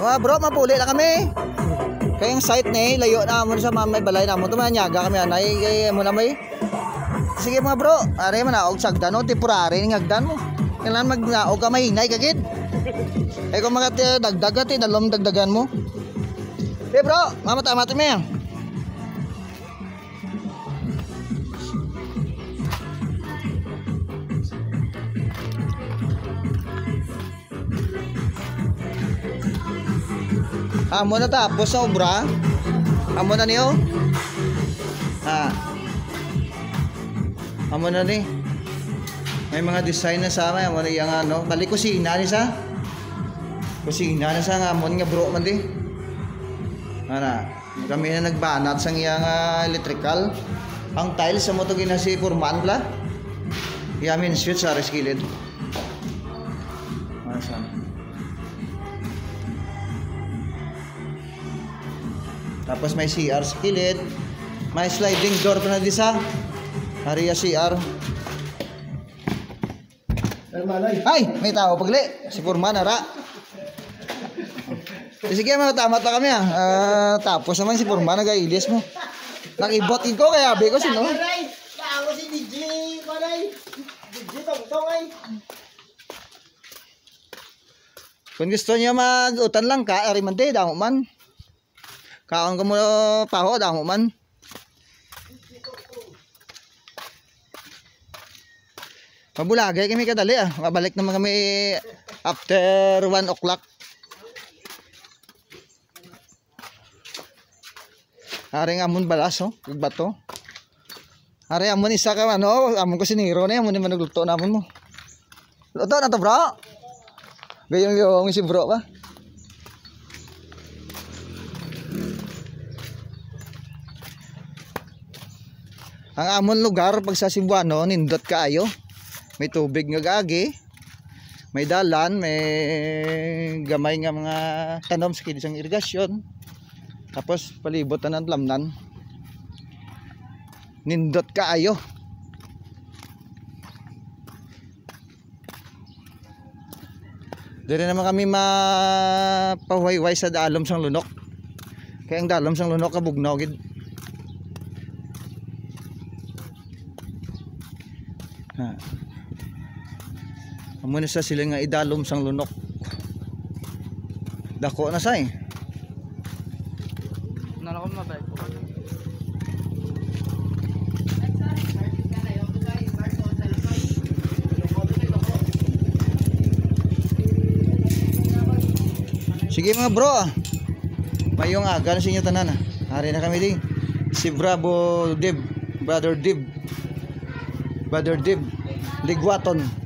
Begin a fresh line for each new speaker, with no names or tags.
Mga bro, mapuli na kami. Kayong site ni layo na mo sa may balay na mo tumanyaga kami anay kay mo na may. Sige mga bro, are man naog sagdan no temporary ning hagdan mo. Kailan magnaog ka mahinay kagid. Ay kung mga dagdag ati dalom dagdagan mo. Bro, mamata-mata mo yan. Amo na tapos sa obra. Amo na niyo. Amo na ni. May mga design na sama amo na yang ano, kali kusina ni sa. Kusina na sa amon nga bro man di. Ana, kami na nagbanat sang iyang electrical. Ang tiles sa mo to gina si Purman la. Yamin switch sa reskilid. Masa. Tapos may CR sa kilid. May sliding door pa na di sa area CR. Ay, may tao pagli. Si Purman ara. Sige mga tama ta kami tapos naman si Purman nag-ilis mo. Nakibot ko kaya abi ko sino.
Ako si DJ Balay. DJ tong ay.
Kung gusto niya mag-utan lang ka, ari man day damo man. Kaon ka mo paho damo man. Mabulagay kami kadali Mabalik naman kami after 1 o'clock. Aring amon balas bato. Are amon isa ka amon ko siniro na amon man nagluto namon mo. Luto na to bro. Gayong si bro pa. Ang amon lugar pag sa Cebuano nindot kaayo. May tubig nga gagi. May dalan, may gamay nga mga tanom sa kinisang irigasyon. Tapos palibot na ng lamnan. Nindot kaayo. Dili naman kami mapahuwayway sa dalom sang lunok. Kaya ang dalom sang lunok kabugnaw gid. Amo na sa sila nga idalom sang lunok. Dako na say.
Nalakon mabay ko.
Sige mga bro. Mayong aga na sa inyo tanan Hari na kami din. Si Bravo Dib, Brother Dib. Ligwaton.